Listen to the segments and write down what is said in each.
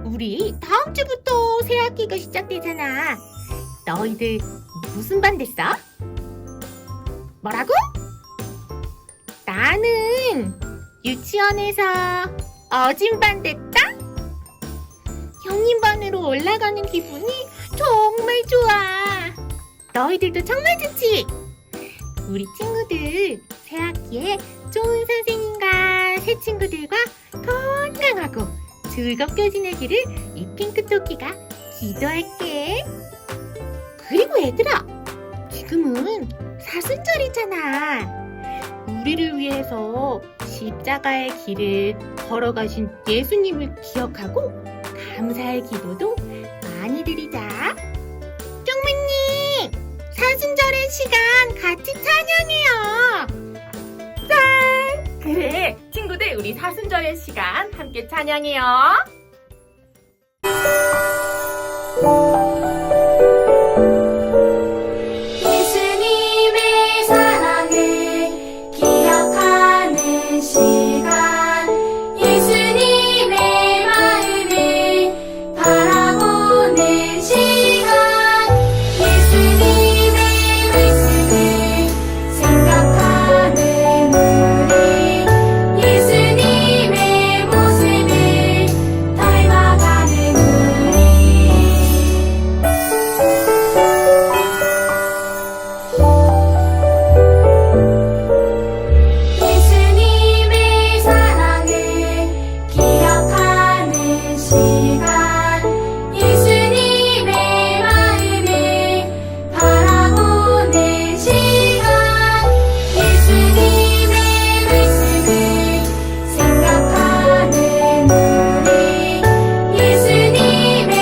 우리 다음 주부터 새 학기가 시작되잖아. 너희들 무슨 반 됐어? 뭐라고? 나는 유치원에서 어진반 됐다? 형님반으로 올라가는 기분이 정말 좋아. 너희들도 정말 좋지? 우리 친구들 새 학기에 좋은 선생님과 새 친구들과 건강하고 즐겁게 지내기를 이 핑크토끼가 기도할게. 그리고 얘들아, 지금은 사순절이잖아. 우리를 위해서 십자가의 길을 걸어가신 예수님을 기억하고 감사의 기도도 많이 드리자. 쫑매님, 사순절의 시간 같이 찬양해요. 짠! 그래, 친구들 우리 사순절의 시간 함께 찬양해요. 예수님의 사랑을 기억하는 시간, 예수님의 마음을 바라보는 시간, 예수님의 말씀을 생각하는 우리, 예수님의 모습을 닮아가는 우리. 예수님의 사랑을 기억하는 시간, 예수님의 마음을 바라보는 시간, 예수님의 말씀을 생각하는 우리, 예수님의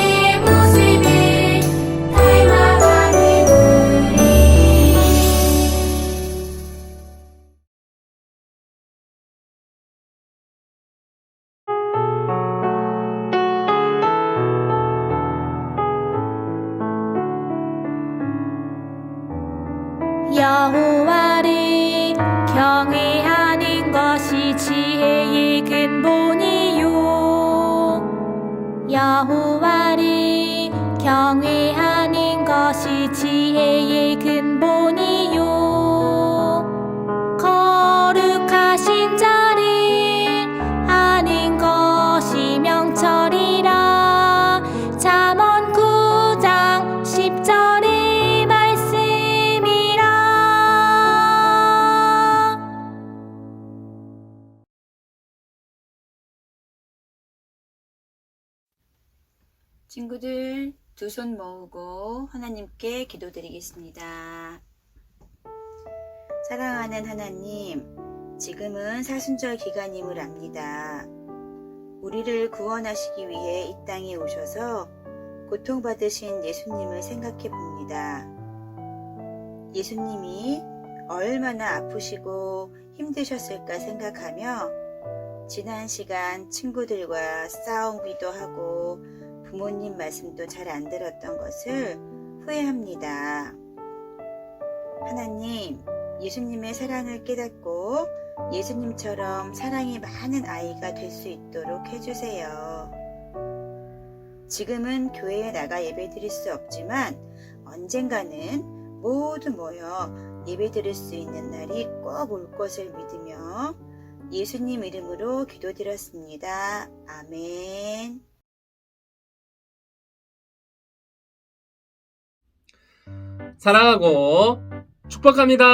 모습을 닮아가는 우리. 여호와를 경외하는 것이 지혜의 근본이요. 여호와를 경외하는 것이 지혜의 근본이요. 거룩하신 자를 아는 것이 명철이라. 잠언 9장 10절의 말씀이라. 친구들, 두 손 모으고 하나님께 기도드리겠습니다. 사랑하는 하나님, 지금은 사순절 기간임을 압니다. 우리를 구원하시기 위해 이 땅에 오셔서 고통받으신 예수님을 생각해 봅니다. 예수님이 얼마나 아프시고 힘드셨을까 생각하며 지난 시간 친구들과 싸우기도 하고 부모님 말씀도 잘 안 들었던 것을 후회합니다. 하나님, 예수님의 사랑을 깨닫고 예수님처럼 사랑이 많은 아이가 될 수 있도록 해주세요. 지금은 교회에 나가 예배 드릴 수 없지만 언젠가는 모두 모여 예배 드릴 수 있는 날이 꼭 올 것을 믿으며 예수님 이름으로 기도드렸습니다. 아멘. 사랑하고 축복합니다.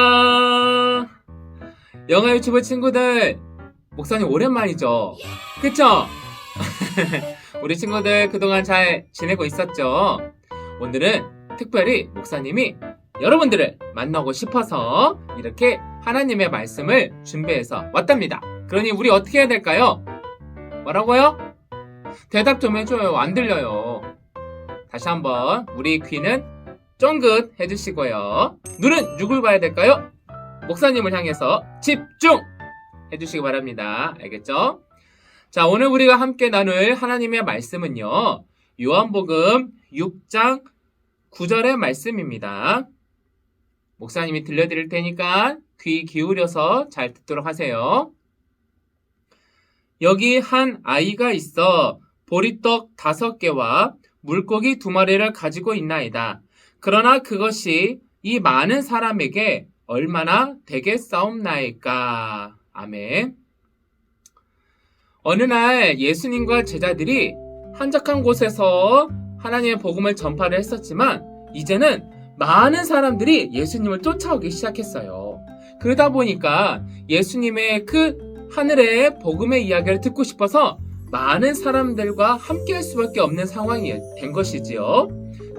영화 유튜브 친구들, 목사님 오랜만이죠? 그쵸? 우리 친구들 그동안 잘 지내고 있었죠? 오늘은 특별히 목사님이 여러분들을 만나고 싶어서 이렇게 하나님의 말씀을 준비해서 왔답니다. 그러니 우리 어떻게 해야 될까요? 뭐라고요? 대답 좀 해줘요. 안 들려요. 다시 한번 우리 귀는 쫑긋 해주시고요. 눈은 누굴 봐야 될까요? 목사님을 향해서 집중 해주시기 바랍니다. 알겠죠? 자, 오늘 우리가 함께 나눌 하나님의 말씀은요, 요한복음 6장 9절의 말씀입니다. 목사님이 들려드릴 테니까 귀 기울여서 잘 듣도록 하세요. 여기 한 아이가 있어 보리떡 5개와 물고기 2마리를 가지고 있나이다. 그러나 그것이 이 많은 사람에게 얼마나 되겠사옵나이까. 아멘. 어느 날 예수님과 제자들이 한적한 곳에서 하나님의 복음을 전파를 했었지만 이제는 많은 사람들이 예수님을 쫓아오기 시작했어요. 그러다 보니까 예수님의 그 하늘의 복음의 이야기를 듣고 싶어서 많은 사람들과 함께 할 수밖에 없는 상황이 된 것이지요.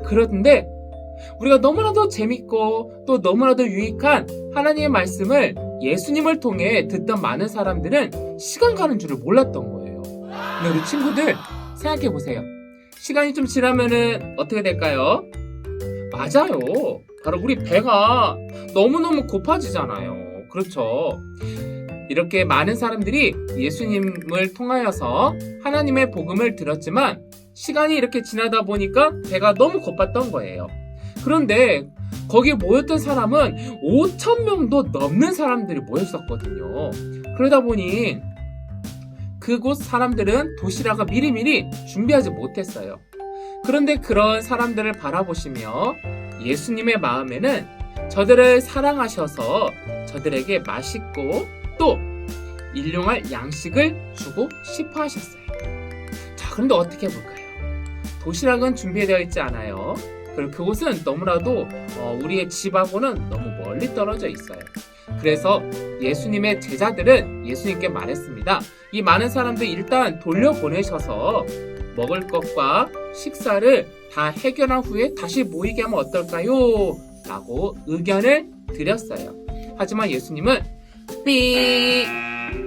그런데 우리가 너무나도 재밌고 또 너무나도 유익한 하나님의 말씀을 예수님을 통해 듣던 많은 사람들은 시간 가는 줄을 몰랐던 거예요. 근데 우리 친구들 생각해 보세요. 시간이 좀 지나면은 어떻게 될까요? 맞아요. 바로 우리 배가 너무너무 고파지잖아요. 그렇죠. 이렇게 많은 사람들이 예수님을 통하여서 하나님의 복음을 들었지만 시간이 이렇게 지나다 보니까 배가 너무 고팠던 거예요. 그런데 거기에 모였던 사람은 5,000명도 넘는 사람들이 모였었거든요. 그러다 보니 그곳 사람들은 도시락을 미리미리 준비하지 못했어요. 그런데 그런 사람들을 바라보시며 예수님의 마음에는 저들을 사랑하셔서 저들에게 맛있고 또 일용할 양식을 주고 싶어 하셨어요. 자, 그런데 어떻게 해볼까요? 도시락은 준비되어 있지 않아요. 그리고 그곳은 너무나도 우리의 집하고는 너무 멀리 떨어져 있어요. 그래서 예수님의 제자들은 예수님께 말했습니다. 이 많은 사람들 일단 돌려보내셔서 먹을 것과 식사를 다 해결한 후에 다시 모이게 하면 어떨까요? 라고 의견을 드렸어요. 하지만 예수님은 삐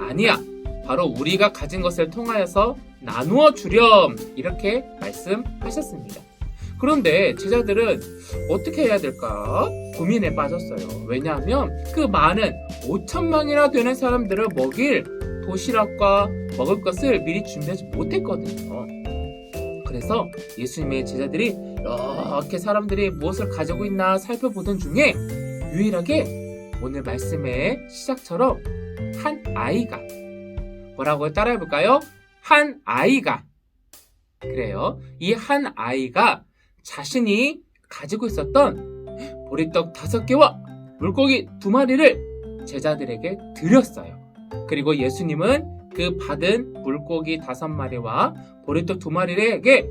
아니야. 바로 우리가 가진 것을 통하여서 나누어 주렴 이렇게 말씀하셨습니다. 그런데 제자들은 어떻게 해야 될까 고민에 빠졌어요. 왜냐하면 그 많은 5,000명이나 되는 사람들을 먹일 도시락과 먹을 것을 미리 준비하지 못했거든요. 그래서 예수님의 제자들이 이렇게 사람들이 무엇을 가지고 있나 살펴보던 중에 유일하게 오늘 말씀의 시작처럼 한 아이가 뭐라고 따라해볼까요? 한 아이가 그래요. 이 한 아이가 자신이 가지고 있었던 보리떡 5개와 물고기 2마리를 제자들에게 드렸어요. 그리고 예수님은 그 받은 물고기 5마리와 보리떡 2마리에게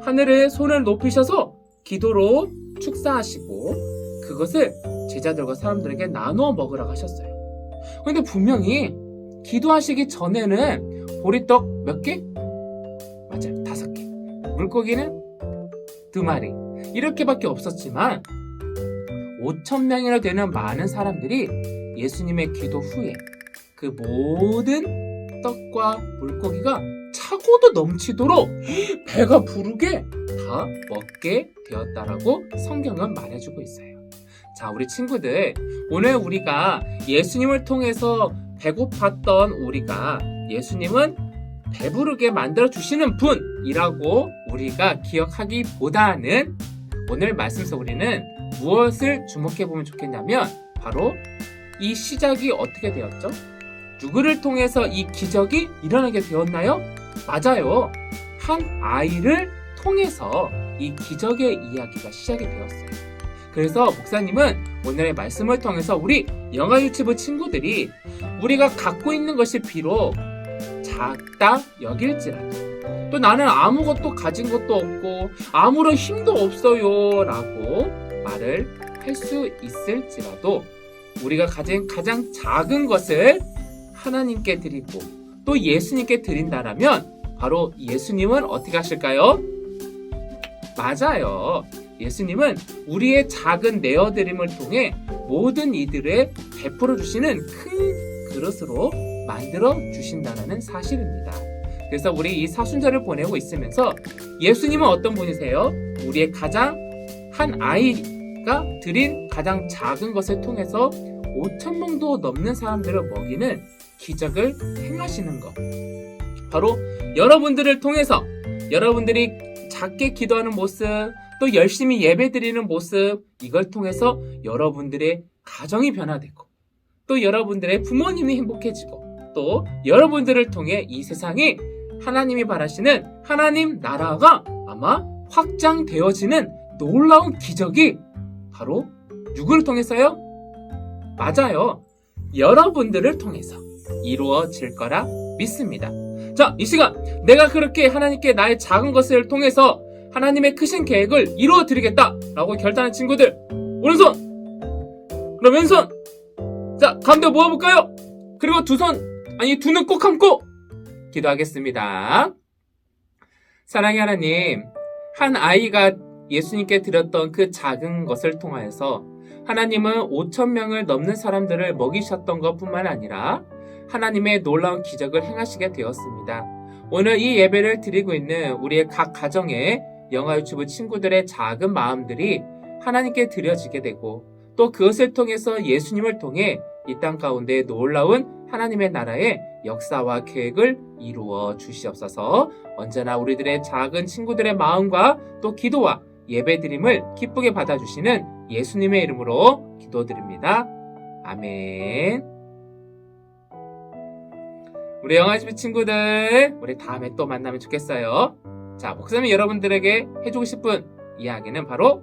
하늘에 손을 높이셔서 기도로 축사하시고 그것을 제자들과 사람들에게 나누어 먹으라고 하셨어요. 그런데 분명히 기도하시기 전에는 보리떡 몇 개? 맞아요. 5개. 물고기는 2마리. 이렇게밖에 없었지만 5,000명이나 되는 많은 사람들이 예수님의 기도 후에 그 모든 떡과 물고기가 차고도 넘치도록 배가 부르게 다 먹게 되었다라고 성경은 말해주고 있어요. 자, 우리 친구들, 오늘 우리가 예수님을 통해서 배고팠던 우리가 예수님은 배부르게 만들어주시는 분이라고 우리가 기억하기보다는 오늘 말씀에서 우리는 무엇을 주목해보면 좋겠냐면 바로 이 시작이 어떻게 되었죠? 누구를 통해서 이 기적이 일어나게 되었나요? 맞아요. 한 아이를 통해서 이 기적의 이야기가 시작이 되었어요. 그래서 목사님은 오늘의 말씀을 통해서 우리 영아 유치부 친구들이 우리가 갖고 있는 것이 비록 작다 여길지라도 또 나는 아무것도 가진 것도 없고 아무런 힘도 없어요 라고 말을 할 수 있을지라도 우리가 가진 가장 작은 것을 하나님께 드리고 또 예수님께 드린다라면 바로 예수님은 어떻게 하실까요? 맞아요. 예수님은 우리의 작은 내어드림을 통해 모든 이들을 베풀어 주시는 큰 그릇으로 만들어 주신다는 사실입니다. 그래서 우리 이 사순절을 보내고 있으면서 예수님은 어떤 분이세요? 우리의 가장 한 아이가 드린 가장 작은 것을 통해서 5,000명도 넘는 사람들을 먹이는 기적을 행하시는 것. 바로 여러분들을 통해서 여러분들이 작게 기도하는 모습, 또 열심히 예배드리는 모습, 이걸 통해서 여러분들의 가정이 변화되고 또 여러분들의 부모님이 행복해지고 또 여러분들을 통해 이 세상이 하나님이 바라시는 하나님 나라가 아마 확장되어지는 놀라운 기적이 바로 누구를 통해서요? 맞아요. 여러분들을 통해서 이루어질 거라 믿습니다. 자, 이 시간 내가 그렇게 하나님께 나의 작은 것을 통해서 하나님의 크신 계획을 이루어 드리겠다 라고 결단한 친구들, 오른손, 그럼 왼손, 자, 가운데 모아볼까요? 그리고 두 눈 꼭 감고 기도하겠습니다. 사랑의 하나님, 한 아이가 예수님께 드렸던 그 작은 것을 통하여서 하나님은 5,000명을 넘는 사람들을 먹이셨던 것뿐만 아니라 하나님의 놀라운 기적을 행하시게 되었습니다. 오늘 이 예배를 드리고 있는 우리의 각 가정의 영화 유튜브 친구들의 작은 마음들이 하나님께 드려지게 되고 또 그것을 통해서 예수님을 통해 이 땅 가운데 놀라운 하나님의 나라의 역사와 계획을 이루어 주시옵소서. 언제나 우리들의 작은 친구들의 마음과 또 기도와 예배드림을 기쁘게 받아주시는 예수님의 이름으로 기도드립니다. 아멘. 우리 영화집 친구들, 우리 다음에 또 만나면 좋겠어요. 자, 목사님이 여러분들에게 해주고 싶은 이야기는 바로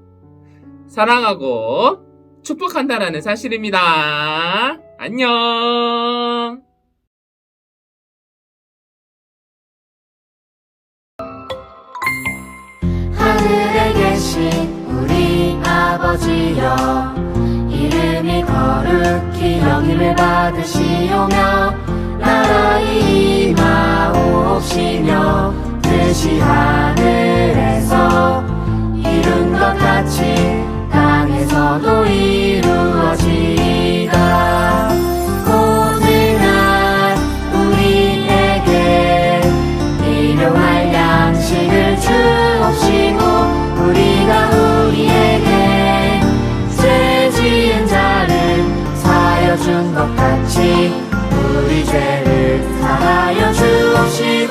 사랑하고 축복한다라는 사실입니다. 안녕. 하늘에 계신 우리 아버지여, 이름이 거룩히 여김을 받으시오며 나라의 임하옵시며 뜻이 하늘에서 이룬 것 같이 땅에서도 이루어지이다. 오늘날 우리에게 일용할 양식을 주옵시고 우리가 우리에게 죄 지은 자를 사하여 준 것 같이 우리 죄를 사하여 주옵시고